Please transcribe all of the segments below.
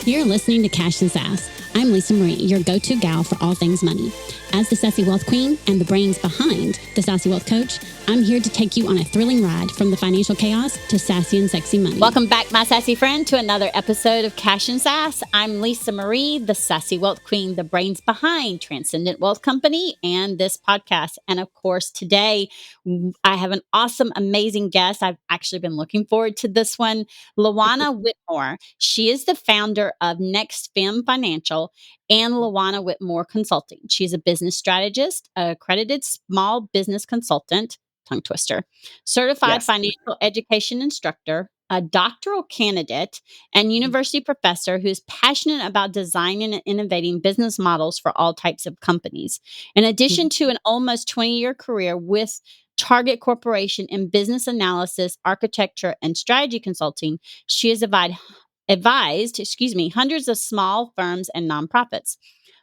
You're listening to Cash and Sass. I'm Lisa Marie, your go-to gal for all things money. As the Sassy Wealth Queen and the brains behind the Sassy Wealth Coach, I'm here to take you on a thrilling ride from the financial chaos to sassy and sexy money. Welcome back, my sassy friend, to another episode of Cash and Sass. I'm Lisa Marie, the Sassy Wealth Queen, the brains behind Transcendent Wealth Company and this podcast. And of course, today I have an awesome, amazing guest. I've actually been looking forward to this one, Juana Whitmore. She is the founder of Next Femme Financial and Juana Whitmore Consulting. She's a business strategist, accredited small business consultant, tongue twister, certified financial education instructor, a doctoral candidate, and university professor who's passionate about designing and innovating business models for all types of companies. In addition to an almost 20-year career with Target Corporation in business analysis, architecture, and strategy consulting, she has advised hundreds of small firms and nonprofits.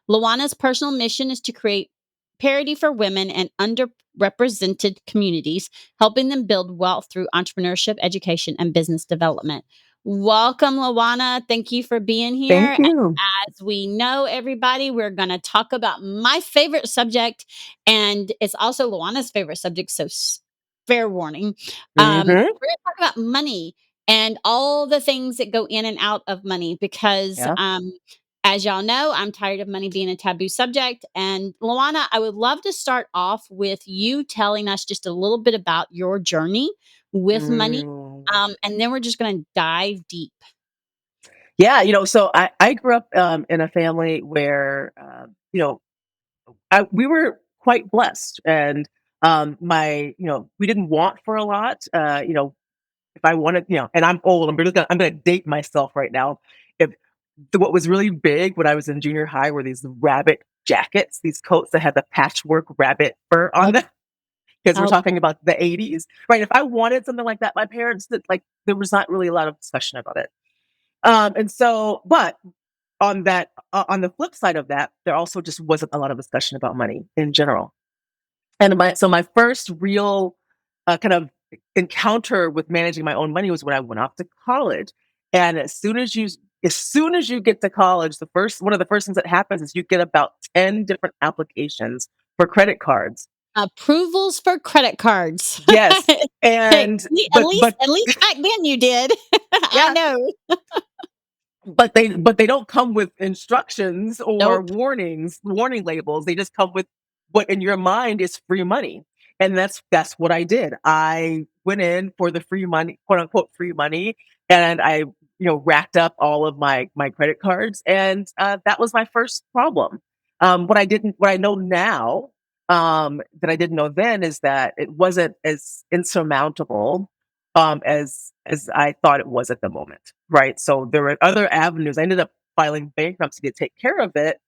Juana's personal mission is to create parity for women and underrepresented communities, helping them build wealth through entrepreneurship, education, and business development. Welcome, Juana. Thank you for being here. Thank you. As we know, everybody, we're going to talk about my favorite subject, and it's also Juana's favorite subject, so fair warning. We're going to talk about money and all the things that go in and out of money because as y'all know, I'm tired of money being a taboo subject. And Juana, I would love to start off with you telling us just a little bit about your journey with money. And then we're just going to dive deep. Yeah, so I grew up in a family where, we were quite blessed. And we didn't want for a lot. If I wanted, and I'm old, I'm gonna date myself right now. If what was really big when I was in junior high were these rabbit jackets, these coats that had the patchwork rabbit fur on them. Because we're talking about the 80s, right? If I wanted something like that, my parents there was not really a lot of discussion about it. But on the flip side of that, there also just wasn't a lot of discussion about money in general. And my first real kind of encounter with managing my own money was when I went off to college. And as soon as you get to college, one of the first things that happens is you get about 10 different applications for credit cards. Approvals for credit cards. Yes. And at least back then you did. Yeah. I know. But they don't come with instructions or warning labels. They just come with what in your mind is free money. And that's what I did. I went in for the free money, quote unquote free money, and I racked up all of my credit cards, and that was my first problem. What I know now that I didn't know then is that it wasn't as insurmountable as I thought it was at the moment, right? So there were other avenues. I ended up filing bankruptcy to take care of it,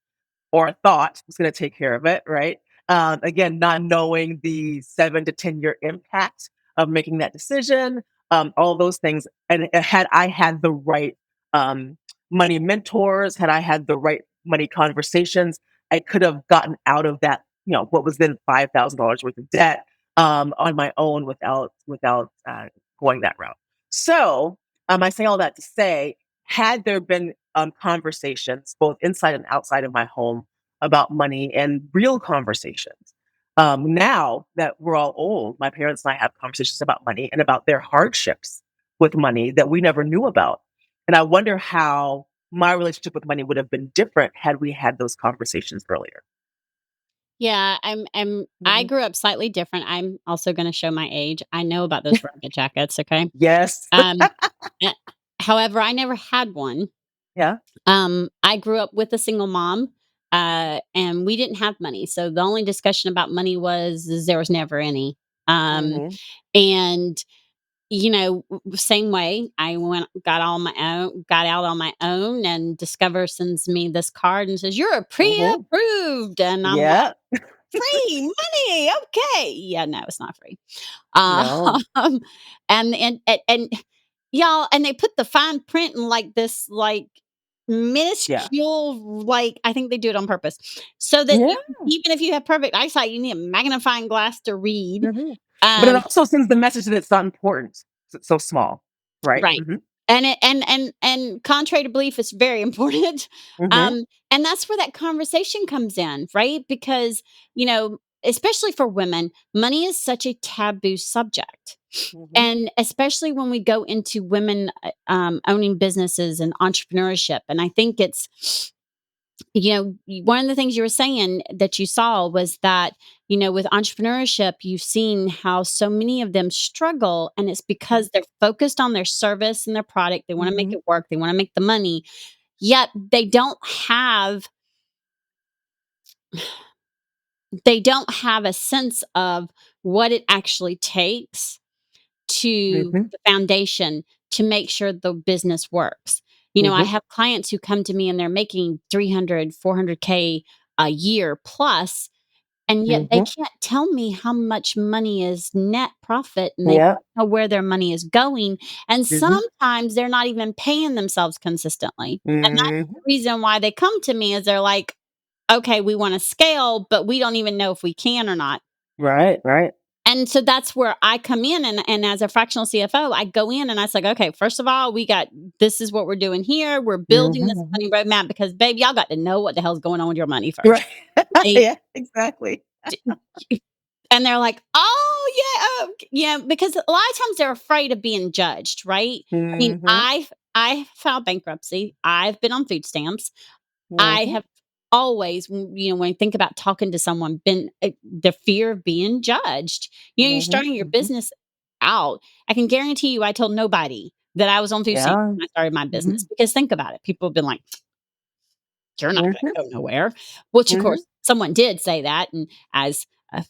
or thought was going to take care of it, right? Again, not knowing the 7 to 10 year impact of making that decision, all those things. And had I had the right money mentors, had I had the right money conversations, I could have gotten out of that, what was then $5,000 worth of debt on my own without going that route. So I say all that to say, had there been conversations both inside and outside of my home about money, and real conversations, now that we're all old, my parents and I have conversations about money and about their hardships with money that we never knew about. And I wonder how my relationship with money would have been different had we had those conversations earlier. Yeah, I grew up slightly different. I'm also going to show my age. I know about those rabbit jackets. Okay. Yes. However, I never had one. Yeah. I grew up with a single mom, and we didn't have money. So the only discussion about money was there was never any. And same way, I got out on my own, and Discover sends me this card and says, "You're pre-approved." And I'm like, free money. Okay. Yeah, no, it's not free. No. And y'all, and they put the fine print in this minuscule, I think they do it on purpose so that even if you have perfect eyesight, you need a magnifying glass to read. But it also sends the message that it's not important. It's so small, right? Right. And contrary to belief is very important. Mhm. And that's where that conversation comes in, right? Because, especially for women, money is such a taboo subject. Mhm. And especially when we go into women owning businesses and entrepreneurship. And I think it's, one of the things you were saying that you saw was that, with entrepreneurship, you've seen how so many of them struggle, and it's because they're focused on their service and their product. They want to make Mhm. it work, they want to make the money, yet they don't have a sense of what it actually takes to Mhm. the foundation to make sure the business works. I Mhm. have clients who come to me and they're making 300, 400K a year plus, and yet they Mhm. can't tell me how much money is net profit, and they Yeah. don't know where their money is going. And Mhm. sometimes they're not even paying themselves consistently. And that's Mhm. the reason why they come to me is they're like, okay, we want to scale, but we don't even know if we can or not. Right, right. And so that's where I come in, and as a fractional CFO, I go in and I say, "Okay, first of all, this is what we're doing here. We're building Mhm. this Mhm. money roadmap because, babe, y'all got to know what the hell's going on with your money first." Right. They Yeah, exactly. d and they're like, "Oh, yeah, yeah," because a lot of times they're afraid of being judged, right? I mean, Mhm. I filed bankruptcy. I've been on food stamps. I Mhm. have always, when I think about talking to someone, been the fear of being judged. You're Mhm. starting your Mhm. business out. I can guarantee you, I told nobody that I was on food stamps Yeah. when I started my business Mhm. because think about it. People have been like, "You're not going Mhm. to go nowhere," which of Mhm. course someone did say that, and as a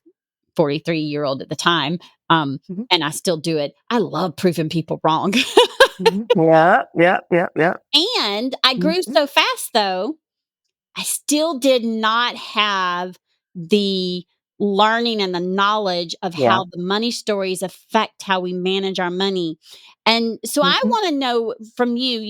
43-year-old at the time, um, Mhm. and I still do it. I love proving people wrong. Mhm. Yeah, yeah, yeah, yeah. And I grew Mhm. so fast though I still did not have the learning and the knowledge of Yeah. how the money stories affect how we manage our money. And so I Mhm. want to know from you,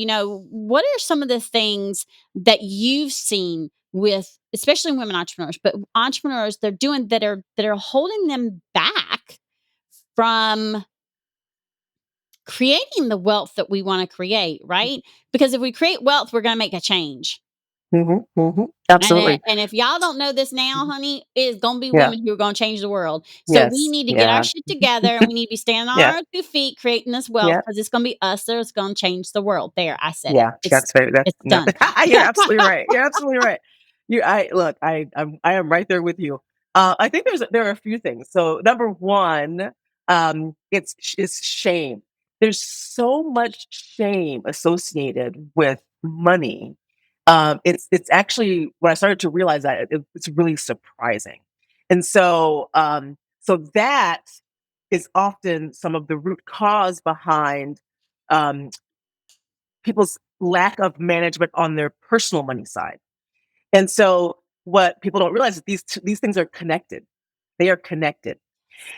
what are some of the things that you've seen with especially women entrepreneurs, but entrepreneurs they're doing that are holding them back from creating the wealth that we want to create, right? Because if we create wealth, we're going to make a change. Mhm. Mhm. And Absolutely. if y'all don't know this now, Mhm. honey, it's gonna be Yeah. women who are gonna change the world. So we Yes. need to get our Yeah. shit together, and we need to be standing on Yeah. our 2 feet creating this wealth Yeah. because it's gonna be us that's gonna change the world. There, I said it. Yeah, It's that's very that's it's no, done. you're absolutely right. You're absolutely right. You I look, I am right there with you. I think there are a few things. So number one, it's shame. There's so much shame associated with money. It's actually when I started to realize that it's really surprising. And so that is often some of the root cause behind um people's lack of management on their personal money side. And so what people don't realize is these things are connected. They are connected.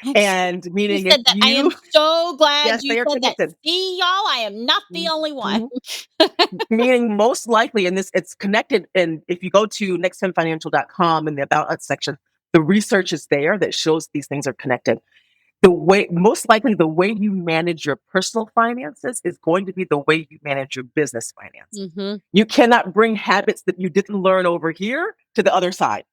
I'm so And glad you meaning if said that. I am you so glad yes, you they are said that. connected. See, y'all, I am not the only one. Mhm. Meaning most likely in this it's connected and if you go to nextfinancial.com in the about us section, the research is there that shows these things are connected. The way most likely the way you manage your personal finances is going to be the way you manage your business finances. Mhm, You cannot bring habits that you didn't learn over here to the other side.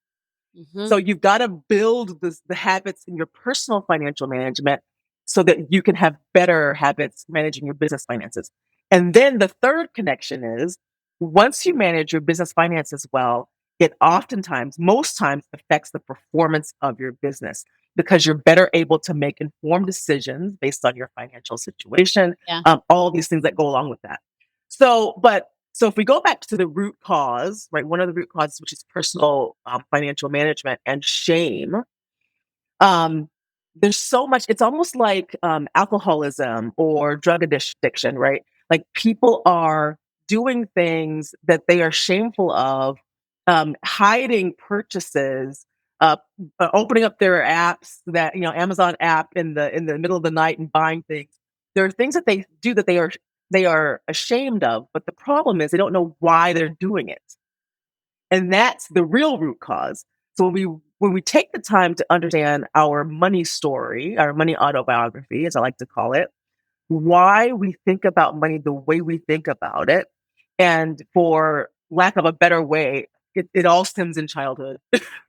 mhm, So you've got to build the habits in your personal financial management so that you can have better habits managing your business finances. And then the third connection is once you manage your business finances well, it oftentimes, most times, affects the performance of your business because you're better able to make informed decisions based on your financial situation, yeah, all these things that go along with that. So if we go back to the root cause, right, one of the root causes, which is personal financial management and shame, um, there's so much. It's almost like alcoholism or drug addiction, right? Like people are doing things that they are shameful of, hiding purchases, uh, opening up their apps that Amazon app in the middle of the night and buying things. There are things that they do that they are ashamed of, but the problem is they don't know why they're doing it. And that's the real root cause. So when we take the time to understand our money story, our money autobiography, as I like to call it, why we think about money the way we think about it. And for lack of a better way, it all stems in childhood,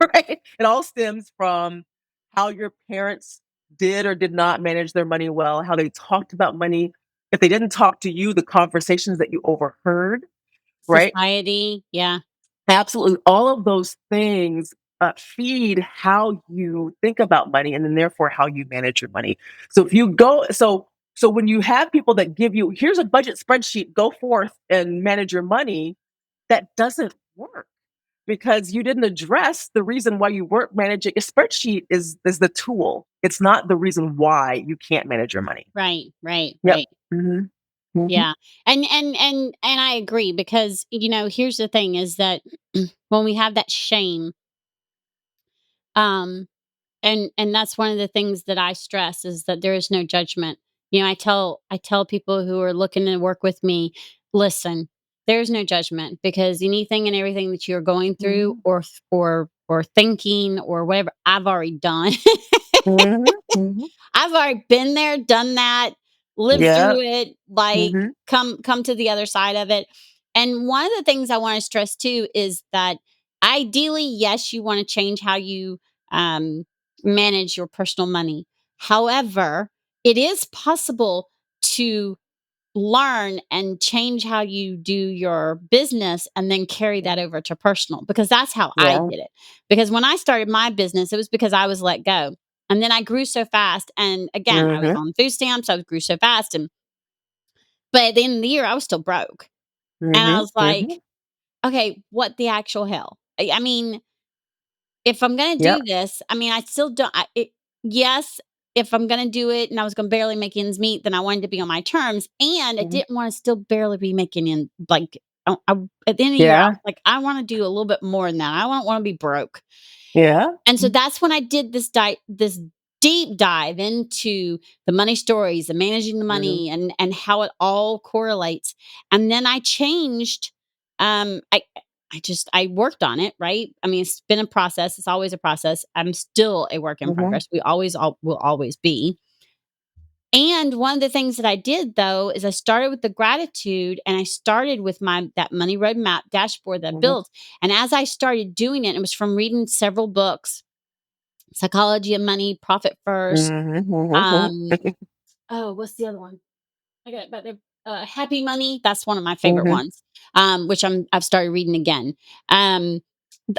right? It all stems from how your parents did or did not manage their money well, how they talked about money. If they didn't talk to you, the conversations that you overheard, right? Society, yeah. Absolutely. All of those things feed how you think about money and then therefore how you manage your money. So if you go, so when you have people that give you, here's a budget spreadsheet, go forth and manage your money, that doesn't work because you didn't address the reason why you weren't managing. A spreadsheet is the tool. It's not the reason why you can't manage your money. Right, right, Yep. right. Hmm. Hmm. Yeah. And I agree because, here's the thing is that when we have that shame, um and that's one of the things that I stress is that there is no judgment. I tell people who are looking to work with me, listen, there's no judgment because anything and everything that you're going through Hmm. or thinking or whatever, I've already done. Hmm. Hmm. I've already been there, done that, lived Yeah. through it, like Hmm. come to the other side of it. And one of the things I want to stress too is that ideally, yes, you want to change how you um, manage your personal money. However, it is possible to learn and change how you do your business and then carry that over to personal because that's how I Yeah. did it. Because when I started my business, it was because I was let go. And then I grew so fast. And again, I was Mhm, on food stamps. I grew so fast. But at the end of the year, I was still broke. And I mhm, was like, mhm. okay, what the actual hell? I mean, if I'm gonna Yep. do this, I mean, I still don't yes, if I'm gonna do it and I was gonna barely make ends meet, then I wanted to be on my terms, and I Mhm. didn't wanna still barely be making in like, at the end of the year, I Yeah, was like, "I wanna do a little bit more than that. I don't wanna be broke." yeah. And so Mhm, that's when I did this deep dive into the money stories, the managing the mhm, money and how it all correlates. And then I changed um I I worked on it, right? I mean, it's been a process. It's always a process. I'm still a work in mhm, progress. We will always be. And one of the things that I did though is I started with the gratitude and I started with my that money roadmap dashboard that I mhm, built. And as I started doing it, it was from reading several books, Psychology of Money, Profit First. mhm, mhm, Um, oh, what's the other one? I got it back there. Happy Money. That's one of my favorite mhm, ones. Which I've started reading again. Um,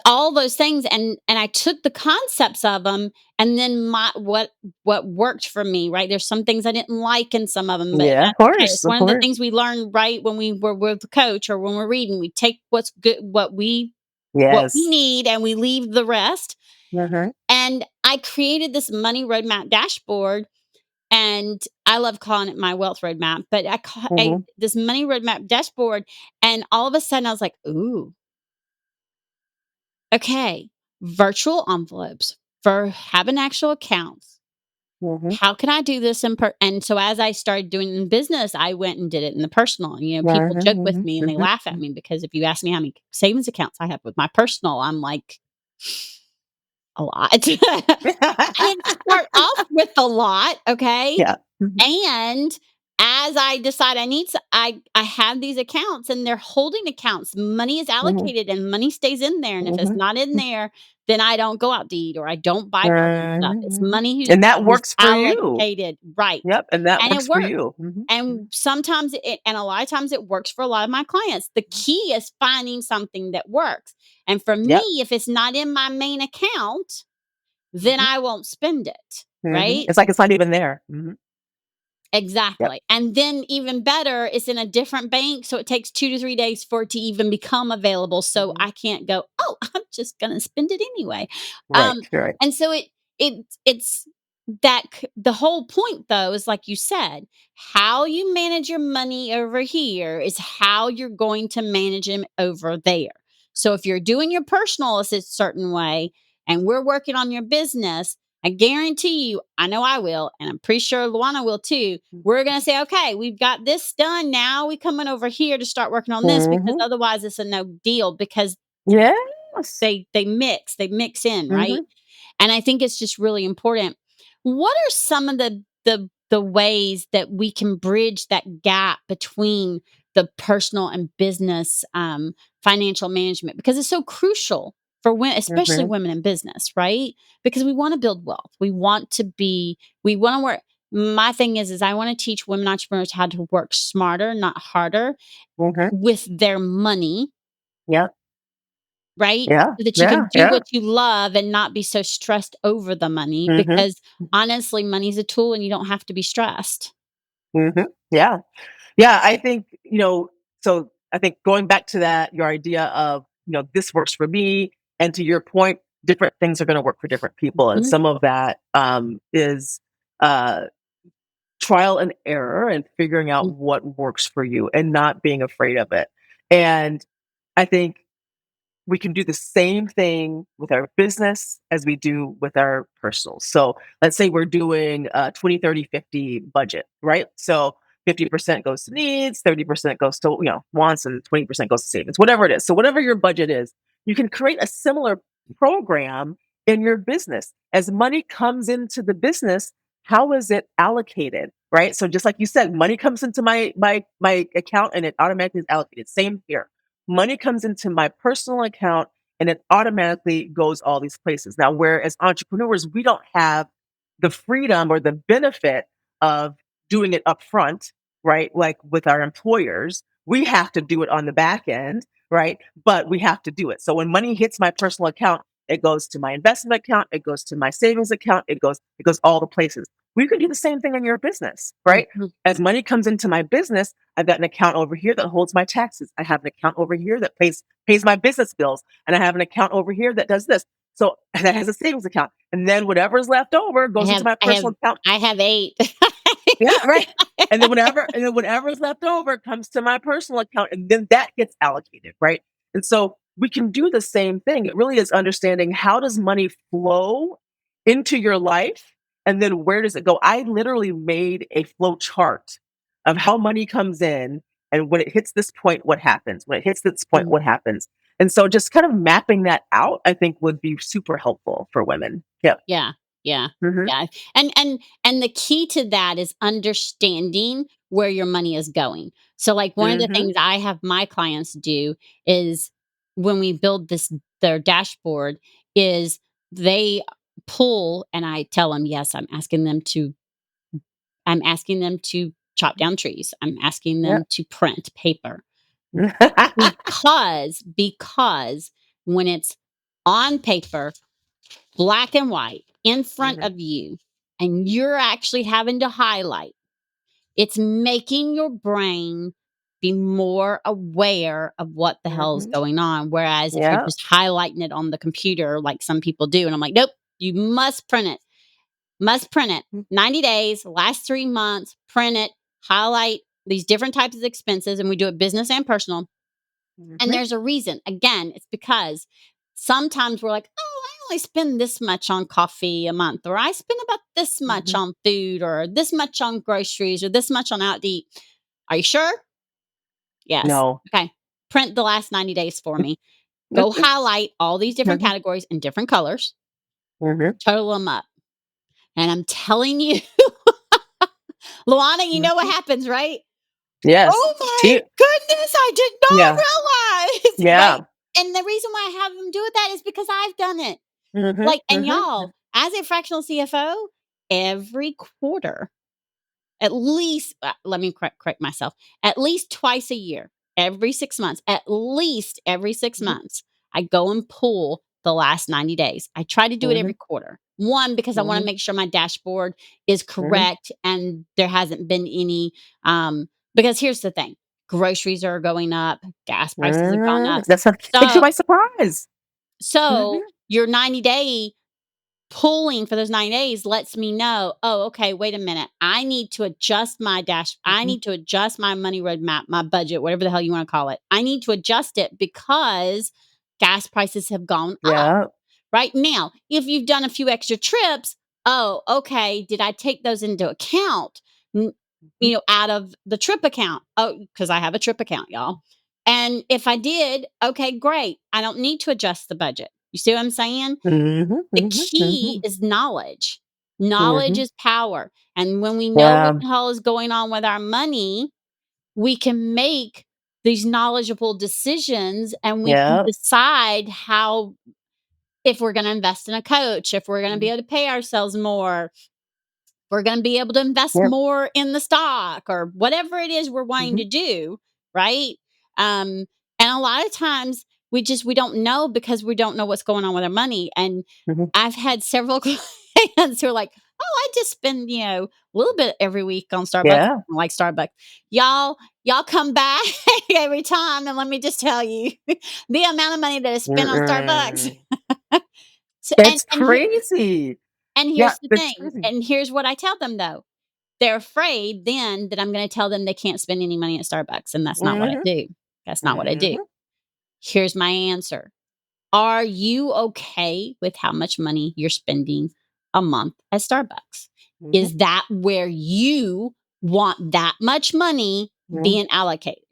all those things, and I took the concepts of them, and then what worked for me. Right, there's some things I didn't like in some of them, but Yeah, of that's okay. course, It's of one of the course. things we learn right when we were with the coach or when we're reading. We take what's good, what we Yes. need, and we leave the rest. Mhm, And I created this money roadmap dashboard, and I love calling it my wealth roadmap, but mhm, this money roadmap dashboard, and all of a sudden I was like, "Ooh, okay, virtual envelopes for having actual accounts. mhm, How can I do this and so as I started doing it in business, I went and did it in the personal. People mhm, joke with mhm, me and they mhm. laugh at me because if you ask me how many savings accounts I have with my personal, I'm like, a lot. I didn't start off with a lot, okay? Yeah. Mhm, And as I decide I need to, I have these accounts and they're holding accounts. Money is mhm, allocated and money stays in there. And if it's mhm, not in there, then I don't go out to eat or I don't buy purchase stuff. mhm, It's mhm. money And that who's works for you. allocated, right? Yep, and that And it works for works. you. Mhm, And sometimes and a lot of times it works for a lot of my clients. The mhm. key is finding something that works. And for me, Yep. if it's not in my main account, then Mhm, I won't spend it, mhm. right? It's like it's not even there. Mhm. Yep. Exactly. And then even better, it's in a different bank, so it takes 2 to 3 days for it to even become available, so Mhm. I can't go, "Oh, I'm just gonna spend it anyway." Right, Um, right. and so it's the whole point though is like you said, how you manage your money over here is how you're going to manage them over there. So if you're doing your personal a certain way and we're working on your business, I guarantee you, I know I will, and I'm pretty sure Luana will too. We're gonna say, okay, we've got this done. Now we coming over here to start working on this because Mhm. otherwise it's a no deal because Yes. they mix in, right? Mhm. And I think it's just really important. What are some of the the ways that we can bridge that gap between the personal and business financial management, because it's so crucial for women, especially Mhm. women in business, right? Because we want to build wealth. We want to work. My thing is I want to teach women entrepreneurs how to work smarter, not harder Mhm. with their money, Yeah. right? Yeah. So that you Yeah. can do Yeah. what you love and not be so stressed over the money, Mhm. because honestly, money's a tool and you don't have to be stressed. Mhm. Yeah. Yeah, I think, so I think going back to that, your idea of, this works for me, and to your point, different things are going to work for different people. And Mhm, some of that is uh, trial and error and figuring out mm, what works for you and not being afraid of it. And I think we can do the same thing with our business as we do with our personal. So let's say we're doing a 20, 30, 50 budget, right? So 50% goes to needs, 30% goes to, wants, and 20% goes to savings, whatever it is. So whatever your budget is, you can create a similar program in your business. As money comes into the business, how is it allocated? Right. So just like you said, money comes into my account and it automatically is allocated. Same here, money comes into my personal account and it automatically goes all these places. Now, whereas entrepreneurs, we don't have the freedom or the benefit of doing it upfront, right? Like with our employers, we have to do it on the back end, right? But we have to do it. So when money hits my personal account, it goes to my investment account, it goes to my savings account, it goes all the places. We could do the same thing in your business, right? mhm, As money comes into my business, I've got an account over here that holds my taxes. I have an account over here that pays my business bills, and I have an account over here that does this. So that has a savings account, and then whatever's left over I goes into have my I have personal account. I have 8. Yeah, right. And then whatever's left over comes to my personal account, and then that gets allocated, right? And so we can do the same thing. It really is understanding, how does money flow into your life, and then where does it go? I literally made a flow chart of how money comes in, and when it hits this point, what happens? When it hits this point, Mm, what happens? And so just kind of mapping that out, I think would be super helpful for women. Yeah. yeah, yeah, Hmm. yeah, and the key to that is understanding where your money is going. So, like, one of the Hmm. things I have my clients do is, when we build their dashboard, is they pull, and I tell them, "Yes, I'm asking them to chop down trees. I'm asking Yeah. them to print paper." Because when it's on paper, black and white, in front Hmm. of you, and you're actually having to highlight, it's making your brain be more aware of what the hell is Hmm. going on. Whereas if you're Yeah. just highlighting it on the computer, like some people do, and I'm like, nope, you must print it. 90 days, last 3 months, print it, highlight these different types of expenses. And we do it business and personal. And Mhm, there's a reason. Again, it's because sometimes we're like, oh, I only spend this much on coffee a month, or I spend about this much mhm. on food, or this much on groceries, or this much on out to eat. Are you sure? Yes. No. Okay. Print the last 90 days for me. Go highlight all these different Mhm, categories in different colors, mhm, total them up. And I'm telling you, Luana, you know what mhm. happens, right? Yes. Oh my Te goodness, I did Yeah, not realize, right? yeah. And the reason why I have them do that is because I've done it. Mhm, Like, and mhm, y'all, as a fractional CFO, every quarter, at least, let me correct myself, at least twice a year, every 6 months, at least every six mhm, months, I go and pull the last 90 days. I try to do it every mhm, quarter. One, because I want to mhm, make sure my dashboard is mhm, correct and there hasn't been any, because here's the thing, groceries are going up, gas prices have gone up. That's what takes you So, by surprise. Mhm, so your 90-day pulling for those 9 days lets me know, "Oh, okay, wait a minute. I mhm. need to adjust my money roadmap, my budget, whatever the hell you wanna call it. I need to adjust it because gas prices have gone up." Yeah. Right? Now, if you've done a few extra trips, "Oh, okay, did I take those into account, n Mhm, out of the trip account?" Oh, because I have a trip account, y'all. And if I did, okay, great. I don't need to adjust the budget. You see what I'm saying? mhm, The mhm, key mhm. is knowledge. Knowledge Mhm. is power. And when we know what Yeah. the hell is going on with our money, we can make these knowledgeable decisions and we can Yeah. decide how, if we're going to invest in a coach, if we're going to be Mhm. able to pay ourselves more, we're going to be able to invest Yep. more in the stock or whatever it is we're wanting Mhm. to do, right? Um, and a lot of times we don't know because we don't know what's going on with our money. And Mhm. I've had several clients who are like, "Oh, I just spend a little bit every week on Starbucks." Yeah. I like Starbucks, y'all come back every time, and let me just tell you, the amount of money that is spent on Starbucks. Mm-mm. So, It's crazy. and Yeah, here's the it's thing, crazy. and here's what I tell them though. They're afraid then that I'm gonna tell them they can't spend any money at Starbucks, and that's not what I Mhm. do. That's not what I do. Mhm. Here's my answer. Are you okay with how much money you're spending a month at Starbucks? Mhm. Is that where you want that much money Mhm. being allocated?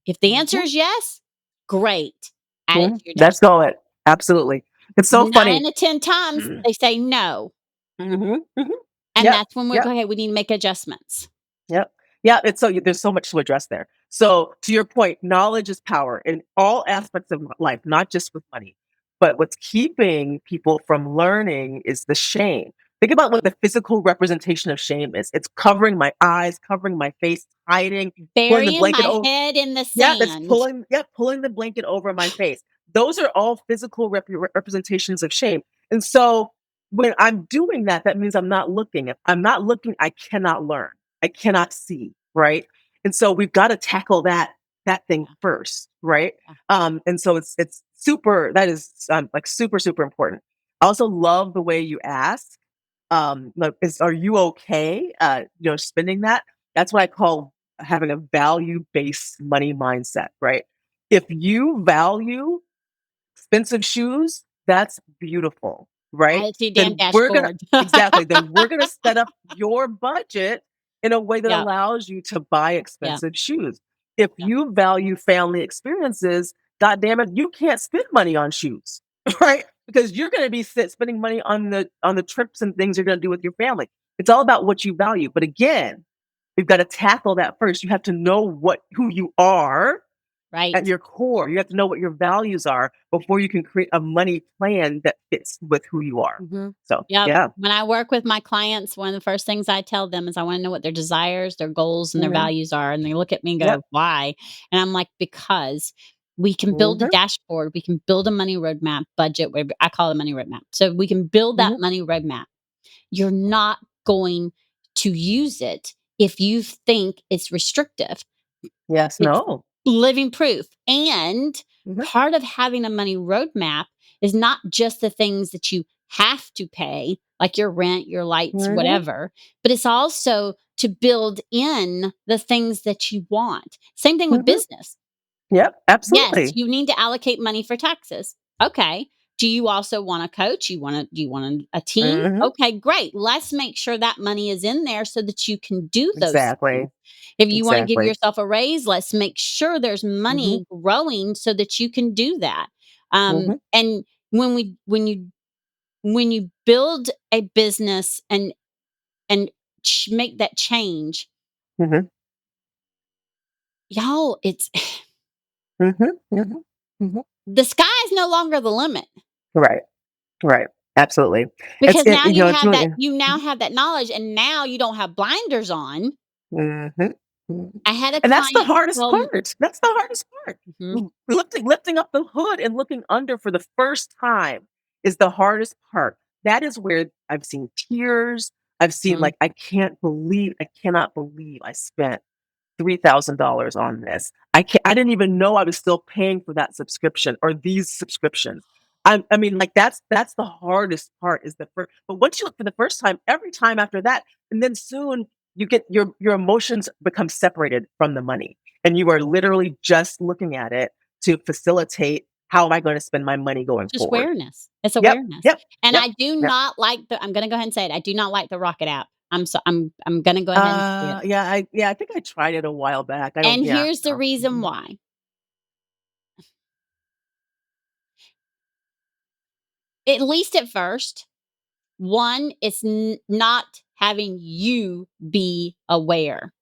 If the answer Mhm. is yes, great. Add it Mhm. to your That's dashboard. all it. Absolutely. It's so 9 funny. to 10 times, Mhm. they say no. Mhm. And Yep. that's when we go, Yep. "Hey, we need to make adjustments." Yep. Yeah, it's so there's so much to address there. So, to your point, knowledge is power in all aspects of life, not just with money. But what's keeping people from learning is the shame. Think about what the physical representation of shame is. It's covering my eyes, covering my face, hiding, pulling the Burying blanket my over. head in the Yeah, that's sand. pulling the blanket over my face. Those are all physical representations of shame. And so when I'm doing that, that means I'm not looking. If I'm not looking, I cannot learn. I cannot see, right? And so we've got to tackle that thing Yeah, first, right? yeah. And so it's super that is like super important. I also love the way you ask like, are you okay spending that? That's what I call having a value-based money mindset, right? If you value expensive shoes, that's beautiful, Add right? it to your damn Then we're gonna dashboard. exactly, then we're gonna set up your budget in a way that Yep, allows you to buy yep, expensive shoes. If yep. you value family experiences, god damn it, you can't spend money on shoes, right? Because you're gonna be spending money on the trips and things you're gonna do with your family. It's all about what you value. But again, we've got to tackle that first. You have to know who you are at Right. your core. You have to know what your values are before you can create a money plan that fits with who you are. Mhm. So, Yep. yeah. When I work with my clients, one of the first things I tell them is I wanna know what their desires, their goals, and their Mhm. values are, and they look at me and Yep. go, "Why?" And I'm like, "Because we can build a Mhm. dashboard, we can build a money roadmap, budget," whatever I call it a money roadmap. So we can build that Mhm. money roadmap. You're not going to use it if you think it's restrictive. Yes. It's No. living proof. And Mhm. part of having a money roadmap is not just the things that you have to pay, like your rent, your lights, Mhm. whatever, but it's also to build in the things that you want. Same thing with Mhm. business. Yep. Yes, Absolutely. you need to allocate money for taxes. Okay. Do you also want a coach? Do you want a team? Mhm. Okay, great. Let's make sure that money is in there so that you can do those things. Exactly. If you want to give Exactly. yourself a raise, let's make sure there's Mhm. money growing so that you can do that. Mhm. And when you build a business and make that change, Mhm. y'all, it's Mhm. Mhm. Mhm. the sky is no longer the limit. Right. Right. Absolutely. Because now It's really you now have that knowledge, and now you don't have blinders on. Mhm. Mhm. I had a And that's the client hardest tell me. part. That's the hardest part. Mhm, Lifting up the hood and looking under for the first time is the hardest part. That is where I've seen tears. I've seen mhm. like, I cannot believe I spent $3,000 on this. I didn't even know I was still paying for that subscription or these subscriptions. I mean, like, that's the hardest part is the first but once you look for the first time, every time after that, and then soon you get your emotions become separated from the money, and you are literally just looking at it to facilitate, "How am I gonna spend my money going Just forward?" awareness. It's Yep, awareness. yep, And yep, I do yep. not like the I'm gonna go ahead and say it, I do not like the Rocket app. I'm gonna go ahead and say it. Yeah, I think I tried it a while back. I don't And yeah, here's the no. reason Mhm, why. At least at first, One is not having you be aware.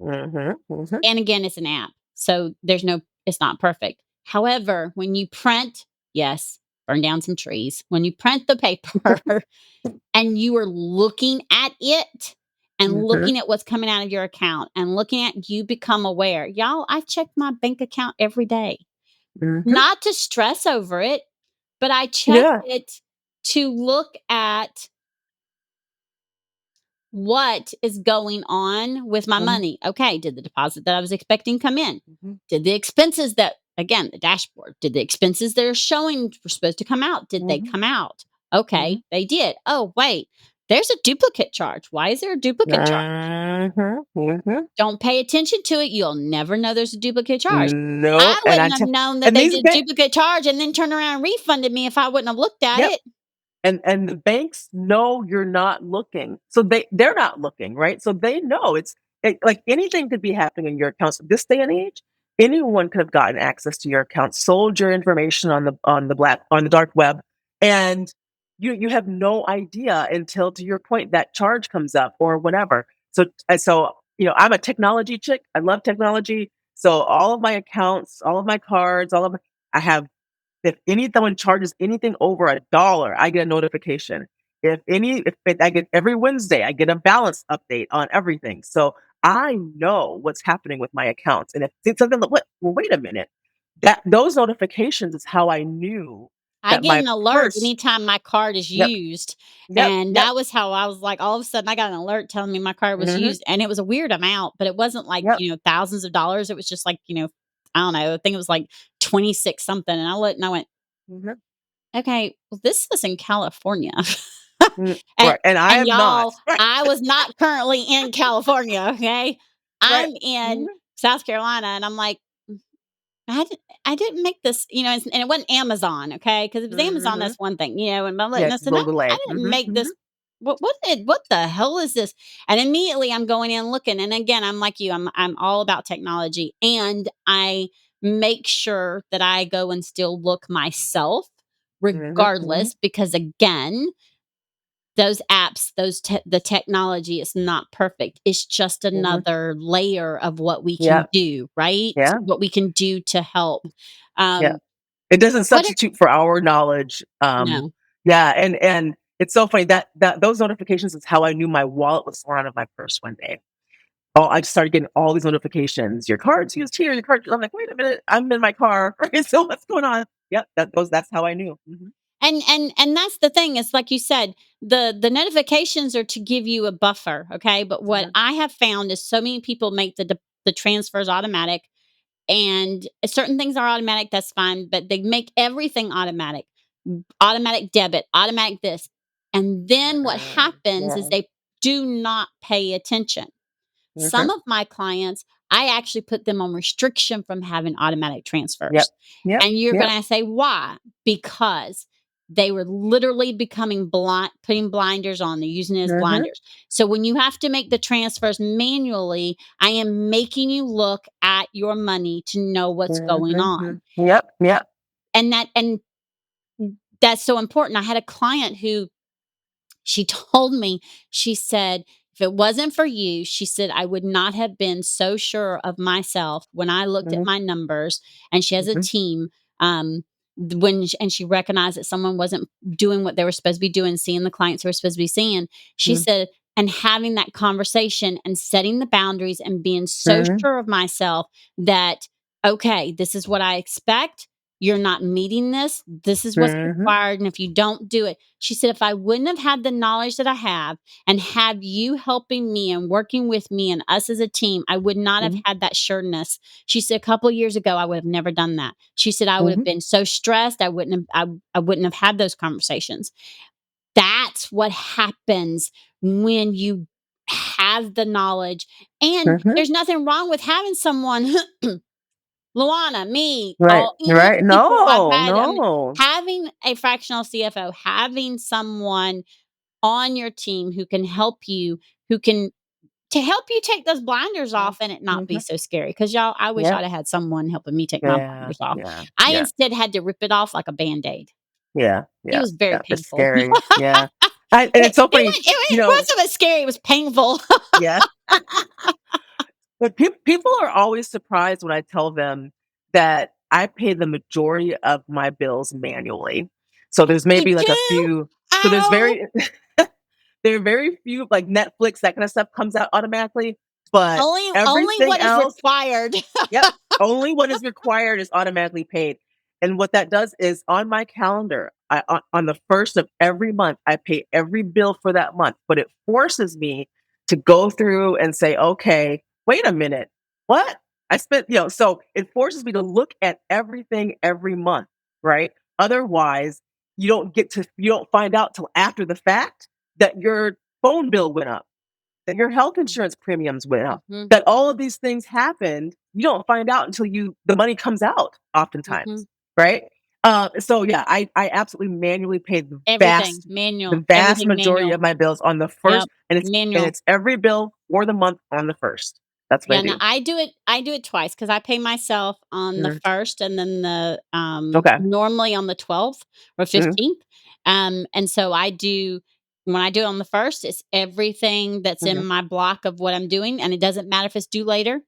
Mhm. Mhm. And again, it's an app. So it's not perfect. However, when you print, yes, burn down some trees. When you print the paper and you are looking at it and Mhm. looking at what's coming out of your account and looking at you become aware. Y'all, I check my bank account every day. Mhm. Not to stress over it, but I check Yeah. it to look at what is going on with my Mhm. money. Okay, did the deposit that I was expecting come in? Mhm. Did the expenses that, again, the dashboard, did the expenses that are showing were supposed to come out? Did they Mhm. come out? Okay, Mhm. they did. Oh, wait, there's a duplicate charge. Why is there a duplicate charge? Mhm. Mhm. Don't pay attention to it. You'll never know there's a duplicate charge. No, I and wouldn't have known that and they these did duplicate charge and then turn around and refunded me if I wouldn't have looked at yep. it. And the banks know you're not looking. So they're not looking, right? So they know like anything could be happening in your accounts. This day and age, anyone could have gotten access to your account, sold your information on the dark web, and you have no idea until, to your point, that charge comes up or whatever. So I'm a technology chick. I love technology. So all of my accounts, all of my cards, I have if someone charges anything over $1, I get a notification. If I get every Wednesday, I get a balance update on everything. So I know what's happening with my accounts. And if it's something like, well, wait a minute, that those notifications is how I knew I that get my an alert purse. anytime my card is Yep, used, yep, and yep, that was how I was like, all of a sudden, I got an alert telling me my card was hmm used, and it was a weird amount, but it wasn't like, yep, thousands of dollars. It was just like, I don't know, I think it was like 26 something, and I looked and I went, hmm "Okay, well, this is in California." And right. And I and am not y'all, I was not currently in California, okay? right. I'm hmm in South Carolina, and I'm like, I didn't make this, and it wasn't Amazon, okay? Because if it's Amazon, hmm that's one thing, and I'm Yeah, letting it's us a know, little I delay. didn't make this. What the hell is this? And immediately I'm going in looking, and again, I'm like you, I'm all about technology, and I make sure that I go and still look myself, hmm hmm regardless, because again, those apps, the technology is not perfect. It's just hmm another layer of what we Yeah, can do, right? yeah, What we can do to help. yeah. Um, It doesn't what if substitute for our knowledge. no. Yeah, and it's so funny that those notifications is how I knew my wallet was thrown out of my purse one day. Oh, I just started getting all these notifications. Your card's used here. Your card. I'm like, wait a minute. I'm in my car. So what's going on? Yep, that's how I knew. And that's the thing, is like you said, the notifications are to give you a buffer, okay? But what Mhm, I have found is so many people make the transfers automatic, and certain things are automatic, that's fine, but they make everything automatic. Automatic debit, automatic this. And then what happens is yeah. they do not pay attention. Some Mhm, of my clients, I actually put them on restriction from having automatic yep. transfers. Yep. And you're Yep. going to say, why? Because they were literally becoming blind, putting blinders on. They're using it as Mhm, blinders. So when you have to make the transfers manually, I am making you look at your money to know what's going on. mhm. Yep. Yep. And that's so important. I had a client who she told me, she said, "If it wasn't for you," she said, "I would not have been so sure of myself when I looked at Mhm, my numbers." And she has a mhm, team. And she recognized that someone wasn't doing what they were supposed to be doing, seeing the clients they were supposed to be seeing. She mhm, said, and having that conversation and setting the boundaries and being so mhm, sure of myself that, okay, this is what I expect. You're not meeting this. This is what's mhm, required. And if you don't do it, she said, if I wouldn't have had the knowledge that I have and have you helping me and working with me and us as a team, I would not have mhm, had that sureness. She said, a couple of years ago, I would have never done that. She said, I would have mhm, been so stressed. I wouldn't have had those conversations. That's what happens when you have the knowledge. And mhm. there's nothing wrong with having someone Luana, me, Right. all any Right. people I've No. had, No. having a fractional CFO, having someone on your team who can help you, who can to help you take those blinders Mhm, off and it not be mhm. so scary. Because y'all, I wish Yep. I'd have had someone helping me take my Yeah. blinders off. Yeah. I Yeah. instead had to rip it off like a Band-Aid. Yeah. It Yeah. was very Yeah. It's painful. scary. Yeah. And it's so funny, It wasn't as scary. It was painful. yeah. But people are always surprised when I tell them that I pay the majority of my bills manually. So there's You maybe like a do? few. So there's Oh, very there are very few, like Netflix, that kind of stuff comes out automatically, but only everything what is else, required. yep, only what is required is automatically paid. And what that does is on my calendar, on the first of every month, I pay every bill for that month, but it forces me to go through and say, okay, wait a minute, what? I spent, so it forces me to look at everything every month, right? Otherwise, you don't find out till after the fact that your phone bill went up, that your health insurance premiums went up, Mhm, that all of these things happened. You don't find out until the money comes out mhm. oftentimes, right? So yeah, I absolutely manually pay Everything the manual, vast everything majority manual. of my bills on the Yep, first, and manual. it's every bill for the month on the first. That's what I Yeah, no, do. I do it twice because I pay myself on the Mhm. 1st and then Okay. normally on the 12th or Mhm. 15th. And so when I do it on the 1st, it's everything that's in Mhm. my block of what I'm doing, and it doesn't matter if it's due later,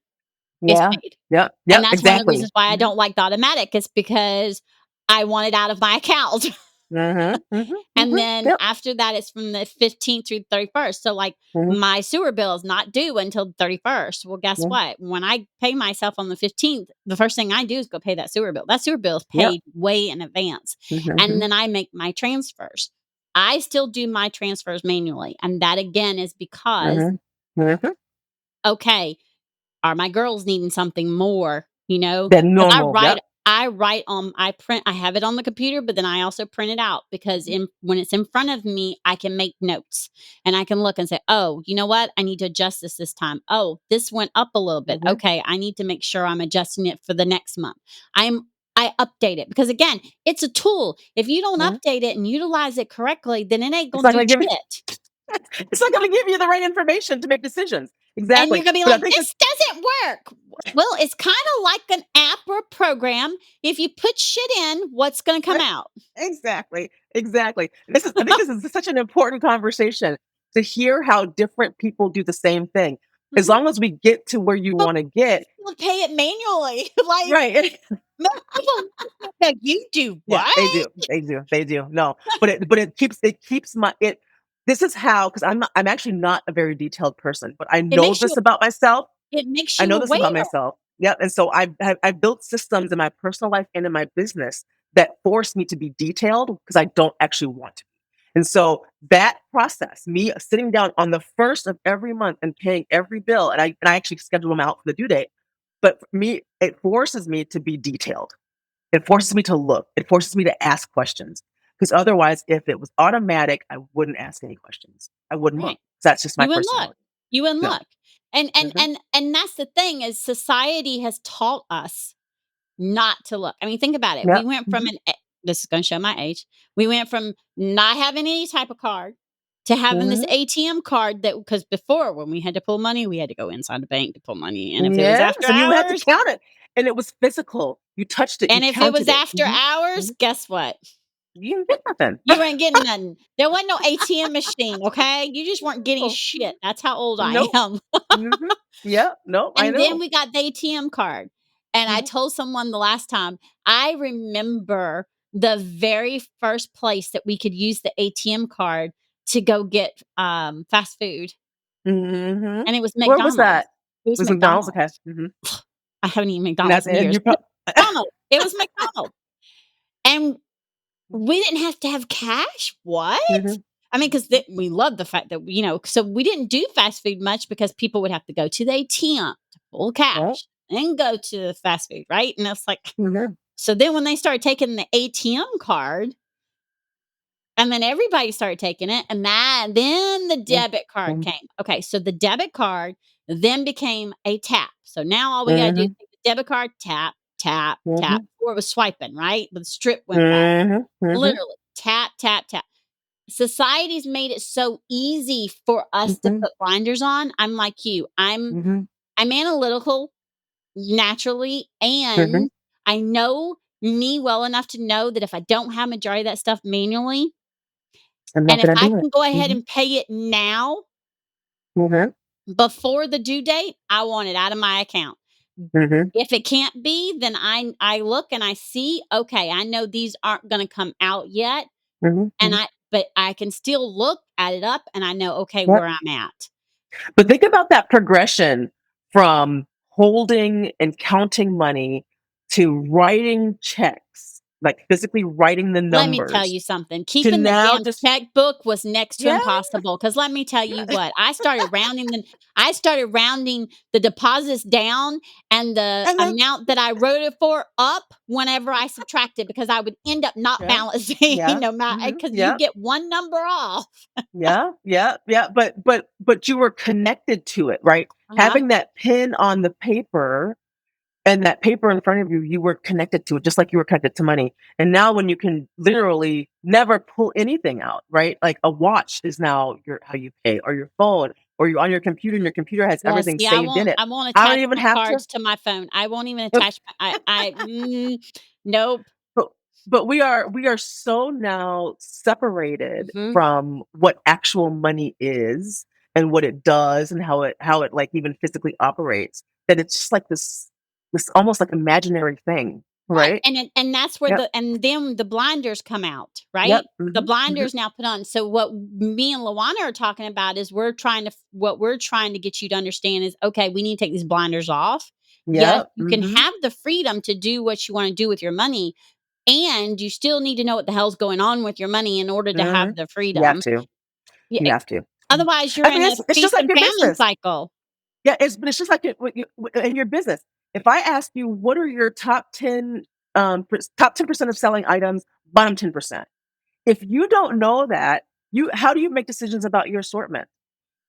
it's Yeah. paid. Yep. And Yep. that's one of the Exactly. reasons why I Mhm. don't like the automatic is because I want it out of my account. Mhm. Mhm. And Mhm. then Yep. after that, it's from the 15th through the 31st. So, like, Mhm. my sewer bill is not due until the 31st. Well, guess Mhm. what? When I pay myself on the 15th, the first thing I do is go pay that sewer bill. That sewer bill is Yep. paid way in advance. And Mhm. then I make my transfers. I still do my transfers manually. And that again is because, Mhm. Mhm. okay, are my girls needing something more, you know? Than 'Cause normal. Yep. I have it on the computer, but then I also print it out because Mhm. in when it's in front of me, I can make notes and I can look and say, "Oh, you know what? I need to adjust this time. Oh, this went up a little bit. Mhm. Okay, I need to make sure I'm adjusting it for the next month." I update it because again, it's a tool. If you don't Mhm. update it and utilize it correctly, then it ain't It's gonna not do gonna give shit. it's not gonna give you the right information to make decisions. And you're Exactly. gonna be But I like, think it's "This doesn't work." Well, it's kinda like an app or a program. If you put shit in, what's gonna come right. out? Exactly. Exactly. I think this is such an important conversation to hear how different people do the same thing. As Mhm. long as we get to where you But wanna get, people pay it manually. Like, right. most people like, "You do Yeah, what?" they do. They do. They do. No, but it keeps my it. This is how, because I'm actually not a very detailed person, but I It know makes you this about myself. it makes I you know this about aware. myself. Yep. And so I've built systems in my personal life and in my business that force me to be detailed because I don't actually want to. And so that process, me sitting down on the first of every month and paying every bill, and I actually schedule them out for the due date. But for me, it forces me to be detailed. It forces me to look. It forces me to ask questions. Because otherwise, if it was automatic, I wouldn't ask any questions. I wouldn't look. Right. That's just my You wouldn't look. personality. You wouldn't No. look. And and Mhm. and and that's the thing is society has taught us not to look. I mean, think about it. We Yep. went from Mhm. this is gonna show my age. We went from not having any type of card to having this Mhm. ATM card that because before when we had to pull money, we had to go inside the bank to pull money. And if it was after Yes, and you had to hours, count it, and it was physical. You touched it, you counted it. Mhm, mhm. guess what? You didn't get nothing. You weren't getting nothing. There wasn't no ATM machine, okay? You just weren't getting No. shit. Mhm. That's how old I Nope. am. Mhm. Yep. Nope, I And then know. we got the ATM card. And I Mhm. told someone the last time, I remember the very first place that we could use the ATM card to go get fast food, Mhm. and it was Where was McDonald's. that? It was Was McDonald's? Okay. McDonald's. Mhm. I haven't eaten And that's McDonald's in and years, you but prob McDonald's. It was McDonald's. And we didn't have to have cash? What? Mhm. I mean, because we love the fact that, so we didn't do fast food much because people would have to go to the ATM to pull Yep. cash and go to the fast food, right? And it's like, Mhm. so then when they started taking the ATM card, and then everybody started taking it, and then the Mhm. debit card Mhm. came. Okay, so the debit card then became a tap. So now all we gotta do is Mhm. take the debit card, tap, tap, tap. Mhm. Before it was swiping, right? But the strip went by. Mhm. Mhm. Literally tap, tap, tap. Society's made it so easy for us to Mhm. put blinders on. I'm like you. Mhm. I'm analytical naturally, Mhm. and I know me well enough to know that if I don't have majority of that stuff manually, I'm not And if going to I do it. can go ahead Mm-hmm. and pay it now Mm-hmm. before the due date, I want it out of my account. Mm-hmm. If it can't be, then I look and I see, okay, I know these aren't gonna come out yet, Mm-hmm. and but I can still look, add it up, and I know, okay, Yep. where I'm at. But think about that progression from holding and counting money to writing checks, like physically writing the Let me tell numbers you something, to keeping the now damn just, checkbook was next to yeah, impossible. Because let me tell you yeah, what, I started rounding the deposits down and the and then, amount that I wrote it for up whenever I subtracted, because I would end up not yeah, balancing yeah, no matter, because you yeah, get one number off. yeah, yeah, yeah. But you were connected to it, right? Uh-huh. Having that pin on the paper and that paper in front of you, you were connected to it just like you were connected to money. And now when you can literally never pull anything out, right? Like a watch is now your how you pay, or your phone, or you're on your computer and your computer has Yeah, everything see, saved in it. I won't I don't attach even my have to. cards to my phone. I won't even attach nope. But we are so now separated Mhm. from what actual money is and what it does and how it like even physically operates, that it's just like this almost like imaginary thing, Right, right? and that's where Yep. and then the blinders come out, Yep. right? The Mhm. Mhm. blinders now put on. So what me and Lawana are talking about is what we're trying to get you to understand is, okay, we need to take these blinders off. Yes, Yep. you can Mhm. have the freedom to do what you want to do with your money, and you still need to know what the hell's going on with your money in order to have Mhm. the You have freedom. to. Yeah, You have to. Mhm. otherwise you're I mean, in a it's just feast like and your famine business. cycle. Yeah, it's just like in your business. If I ask you, what are your top 10% of selling items, bottom 10%? If you don't know that, how do you make decisions about your assortment?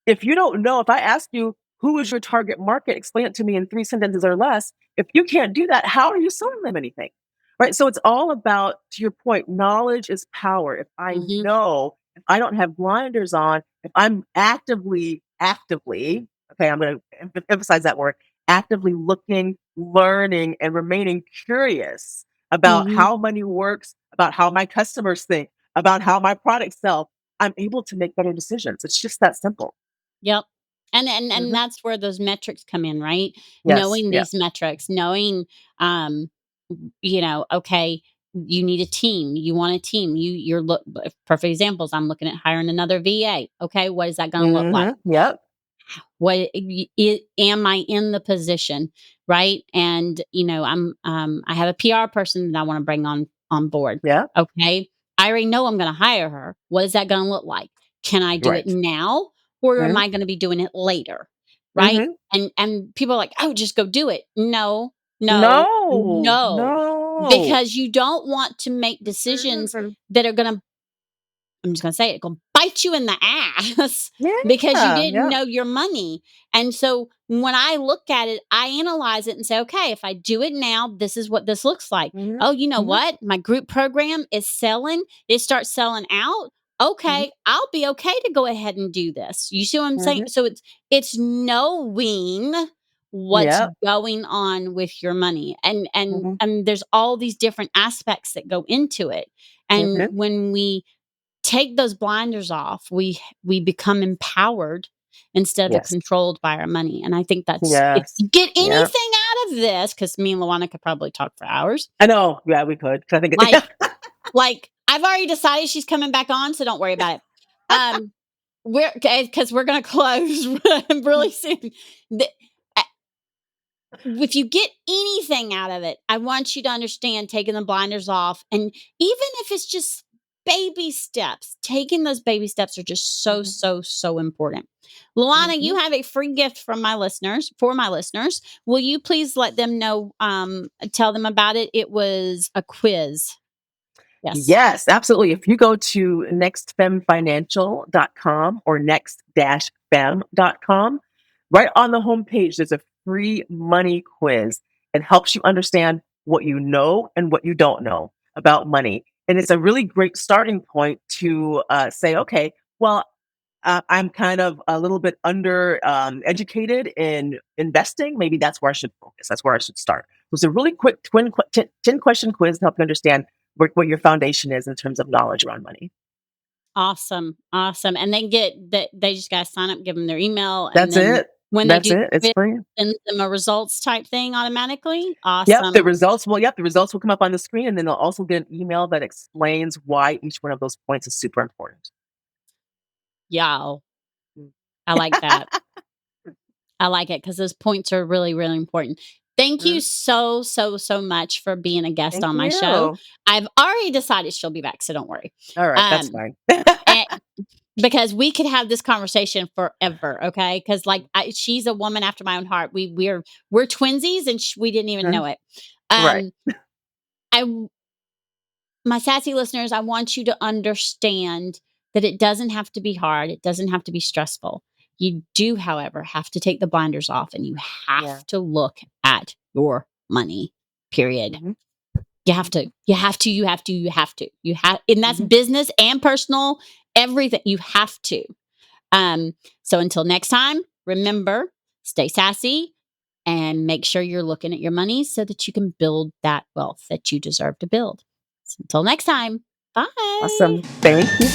If you don't know, if I ask you, who is your target market, explain it to me in 3 sentences or less. If you can't do that, how are you selling them anything? Right. So it's all about, to your point, knowledge is power. If I Mhm. know, if I don't have blinders on, if I'm actively, okay, I'm going to emphasize that word, actively looking, learning, and remaining curious about Mhm. how money works, about how my customers think, about how my products sell, I'm able to make better decisions. It's just that simple. Yep. And Mhm. that's where those metrics come in, right? Yes, Knowing yeah. these metrics, knowing um okay, you need a team. You want a team. You're look perfect examples. I'm looking at hiring another VA. Okay, what is that going to look like? Mhm, yep, What am I in the position, right? And I have a PR person that I want to bring on board. yeah, Okay, I already know I'm going to hire her. What is that going to look like? Can I do it right. now, or am Mhm, I going to be doing it later? Right? mhm. And people are like, oh, just go do it. No, no, No, no, no. because you don't want to make decisions Mhm. that are going to, I'm just gonna say it, gonna bite you in the ass because you Yeah, didn't yep. know your money. And so when I look at it, I analyze it and say, okay, if I do it now, this is what this looks like. Mhm, Oh, you know mhm, what? My group program is selling, it starts selling out. mhm, Okay, I'll be okay to go ahead and do this. You see what I'm saying? mhm. So it's knowing what's Yep. going on with your money. Mhm, And there's all these different aspects that go into it. And mhm. when we take those blinders off, we become empowered instead of Yes, controlled by our money. And I think that's, if yes, you get yep. anything out of this, because me and Luana could probably talk for hours. I know, yeah, we could, 'cause I think Like it like I've already decided she's coming back on, so don't worry about it. Um, we're because we're gonna close really soon. The- if you get anything out of it, I want you to understand taking the blinders off. And even if it's just baby steps, taking those baby steps are just so, Mhm, so, so important. Luana, you mhm. have a free gift from my listeners for my listeners. Will you please let them know, tell them about it? It was a quiz. Yes. Yes, absolutely. If you go to nextfemmefinancial.com or next-femme.com, right on the homepage, there's a free money quiz. It helps you understand what you know and what you don't know about money. And it's a really great starting point to say, okay, well, I'm kind of a little bit under educated in investing. Maybe that's where I should focus. That's where I should start. So it's a really quick 10 question quiz to help you understand what your foundation is in terms of knowledge around money. Awesome. Awesome. And they get that, they just got to sign up, give them their email. And That's then it. when they That's do, it. It's it free. sends them a results type thing automatically. Yep, Awesome. the results will come up on the screen, and then they'll also get an email that explains why each one of those points is super important. Y'all, Mm. I like that. I like it because those points are really, really important. Thank you Mhm. so, so, so much for being a guest Thank on my show. you. I've already decided she'll be back, so don't worry. All right, that's Um, fine. and because we could have this conversation forever, okay? Because like she's a woman after my own heart. We're twinsies, and we didn't even Mhm. know it. Right. I My sassy listeners, I want you to understand that it doesn't have to be hard. It doesn't have to be stressful. You do, however, have to take the blinders off and you Yeah. have to look at your money, period. Mhm. You have to, you have to, you have to, you have to, you have, and that's Mhm. business and personal, everything. You have to. So until next time, remember, stay sassy and make sure you're looking at your money so that you can build that wealth that you deserve to build. So until next time, bye. Awesome. Thank you.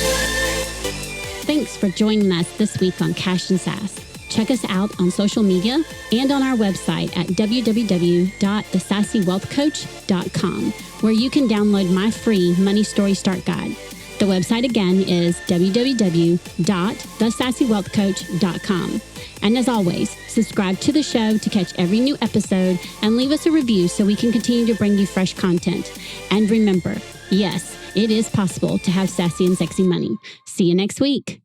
Thanks for joining us this week on Cash and Sass. Check us out on social media and on our website at www.thesassywealthcoach.com, where you can download my free Money Story Start Guide. The website again is www.thesassywealthcoach.com. And as always, subscribe to the show to catch every new episode and leave us a review so we can continue to bring you fresh content. And remember, yes, it is possible to have sassy and sexy money. See you next week.